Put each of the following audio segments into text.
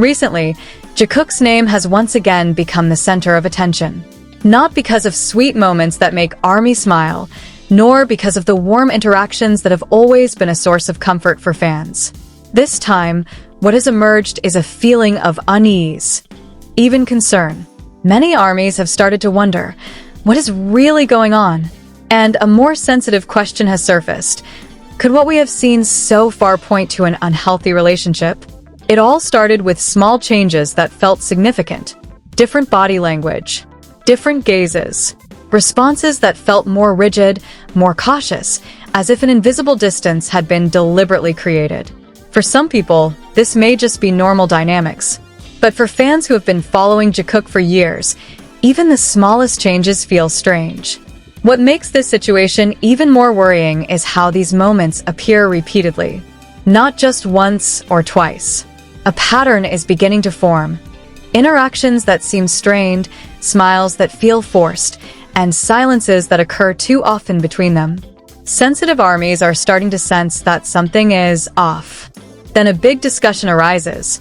Recently, Jakook's name has once again become the center of attention. Not because of sweet moments that make ARMY smile, nor because of the warm interactions that have always been a source of comfort for fans. This time, what has emerged is a feeling of unease, even concern. Many ARMYs have started to wonder, what is really going on? And a more sensitive question has surfaced. Could what we have seen so far point to an unhealthy relationship? It all started with small changes that felt significant. Different body language, different gazes, responses that felt more rigid, more cautious, as if an invisible distance had been deliberately created. For some people, this may just be normal dynamics. But for fans who have been following Jikook for years, even the smallest changes feel strange. What makes this situation even more worrying is how these moments appear repeatedly. Not just once or twice. A pattern is beginning to form. Interactions that seem strained, smiles that feel forced, and silences that occur too often between them. Sensitive ARMYs are starting to sense that something is off. Then a big discussion arises.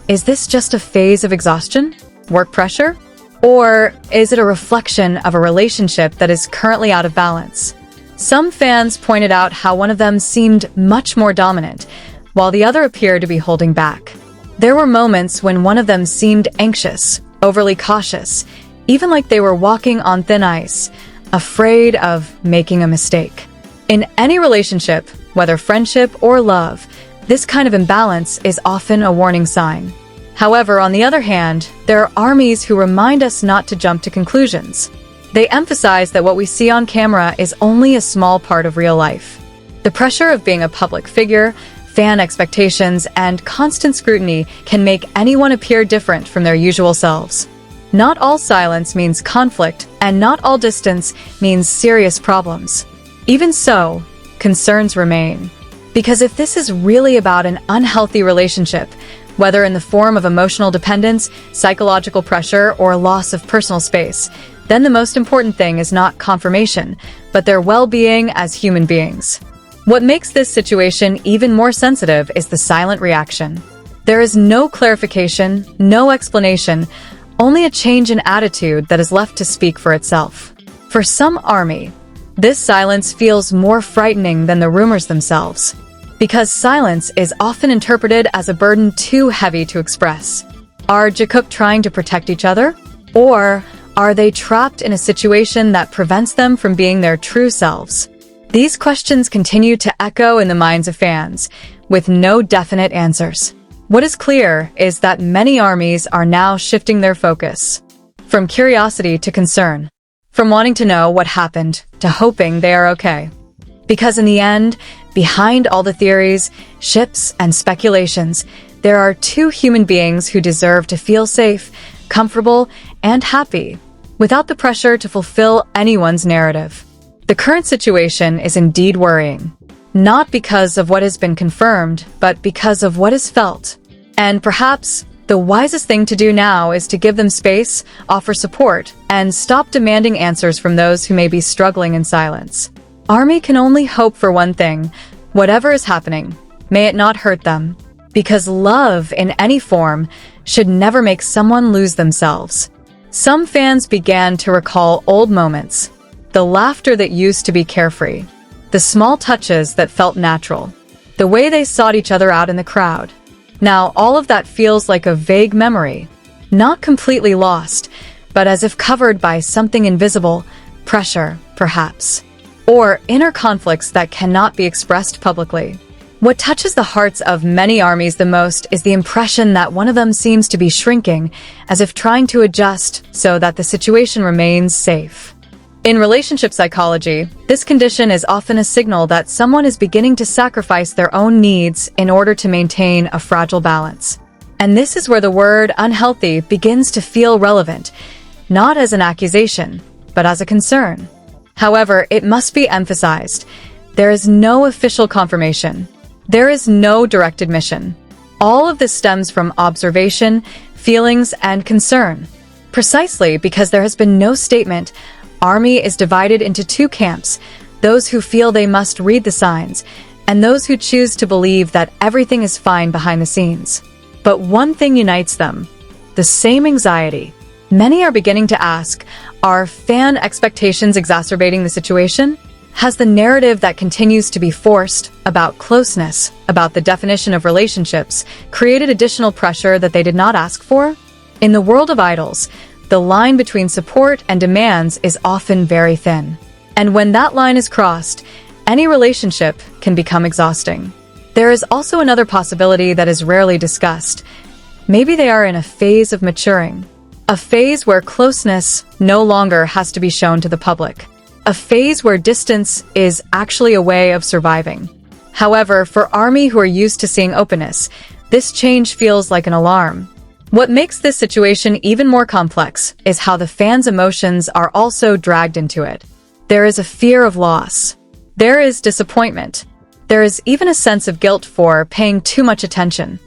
Is this just a phase of exhaustion? Work pressure? Or is it a reflection of a relationship that is currently out of balance? Some fans pointed out how one of them seemed much more dominant, while the other appeared to be holding back. There were moments when one of them seemed anxious, overly cautious, even like they were walking on thin ice, afraid of making a mistake. In any relationship, whether friendship or love, this kind of imbalance is often a warning sign. However, on the other hand, there are ARMYs who remind us not to jump to conclusions. They emphasize that what we see on camera is only a small part of real life. The pressure of being a public figure, fan expectations, and constant scrutiny can make anyone appear different from their usual selves. Not all silence means conflict, and not all distance means serious problems. Even so, concerns remain. Because if this is really about an unhealthy relationship, whether in the form of emotional dependence, psychological pressure, or loss of personal space, then the most important thing is not confirmation, but their well-being as human beings. What makes this situation even more sensitive is the silent reaction. There is no clarification, no explanation, only a change in attitude that is left to speak for itself. For some ARMY, this silence feels more frightening than the rumors themselves. Because silence is often interpreted as a burden too heavy to express. Are Jakook trying to protect each other? Or are they trapped in a situation that prevents them from being their true selves? These questions continue to echo in the minds of fans, with no definite answers. What is clear is that many ARMYs are now shifting their focus. From curiosity to concern. From wanting to know what happened to hoping they are okay. Because in the end, behind all the theories, ships, and speculations, there are two human beings who deserve to feel safe, comfortable, and happy, without the pressure to fulfill anyone's narrative. The current situation is indeed worrying, not because of what has been confirmed, but because of what is felt. And perhaps the wisest thing to do now is to give them space, offer support, and stop demanding answers from those who may be struggling in silence. ARMY can only hope for one thing: whatever is happening, may it not hurt them. Because love in any form should never make someone lose themselves. Some fans began to recall old moments. The laughter that used to be carefree. The small touches that felt natural. The way they sought each other out in the crowd. Now all of that feels like a vague memory. Not completely lost, but as if covered by something invisible, pressure, perhaps. Or inner conflicts that cannot be expressed publicly. What touches the hearts of many ARMYs the most is the impression that one of them seems to be shrinking, as if trying to adjust so that the situation remains safe. In relationship psychology, this condition is often a signal that someone is beginning to sacrifice their own needs in order to maintain a fragile balance. And this is where the word unhealthy begins to feel relevant, not as an accusation, but as a concern. However, it must be emphasized, there is no official confirmation. There is no direct admission. All of this stems from observation, feelings, and concern. Precisely because there has been no statement, ARMY is divided into two camps, those who feel they must read the signs, and those who choose to believe that everything is fine behind the scenes. But one thing unites them: the same anxiety. Many are beginning to ask, are fan expectations exacerbating the situation? Has the narrative that continues to be forced about closeness, about the definition of relationships, created additional pressure that they did not ask for? In the world of idols, the line between support and demands is often very thin. And when that line is crossed, any relationship can become exhausting. There is also another possibility that is rarely discussed. Maybe they are in a phase of maturing. A phase where closeness no longer has to be shown to the public. A phase where distance is actually a way of surviving. However, for ARMY who are used to seeing openness, this change feels like an alarm. What makes this situation even more complex is how the fans' emotions are also dragged into it. There is a fear of loss. There is disappointment. There is even a sense of guilt for paying too much attention.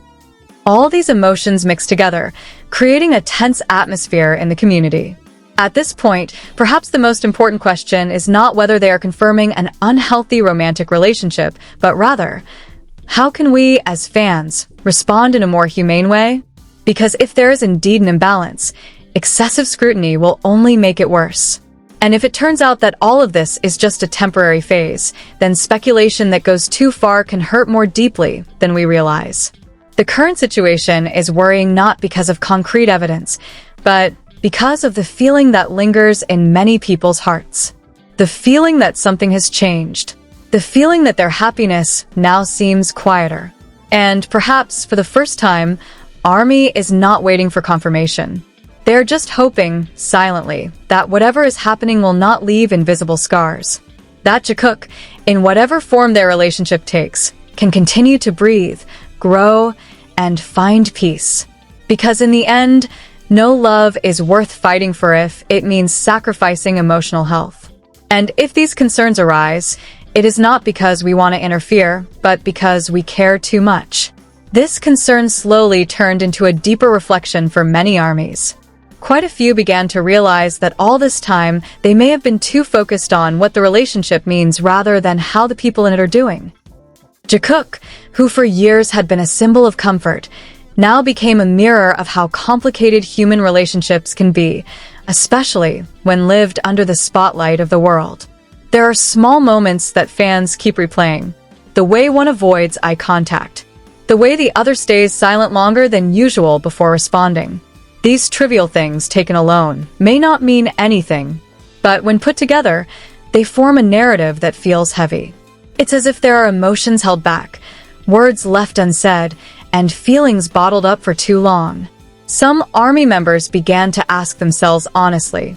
All these emotions mix together, creating a tense atmosphere in the community. At this point, perhaps the most important question is not whether they are confirming an unhealthy romantic relationship, but rather, how can we, as fans, respond in a more humane way? Because if there is indeed an imbalance, excessive scrutiny will only make it worse. And if it turns out that all of this is just a temporary phase, then speculation that goes too far can hurt more deeply than we realize. The current situation is worrying not because of concrete evidence, but because of the feeling that lingers in many people's hearts. The feeling that something has changed. The feeling that their happiness now seems quieter. And perhaps for the first time, ARMY is not waiting for confirmation. They're just hoping, silently, that whatever is happening will not leave invisible scars. That Jakook, in whatever form their relationship takes, can continue to breathe, grow, and find peace. Because in the end, no love is worth fighting for if it means sacrificing emotional health. And if these concerns arise, it is not because we want to interfere, but because we care too much. This concern slowly turned into a deeper reflection for many armies. Quite a few began to realize that all this time, they may have been too focused on what the relationship means rather than how the people in it are doing. Jikook, who for years had been a symbol of comfort, now became a mirror of how complicated human relationships can be, especially when lived under the spotlight of the world. There are small moments that fans keep replaying. The way one avoids eye contact. The way the other stays silent longer than usual before responding. These trivial things taken alone may not mean anything, but when put together, they form a narrative that feels heavy. It's as if there are emotions held back, words left unsaid, and feelings bottled up for too long. Some ARMY members began to ask themselves honestly,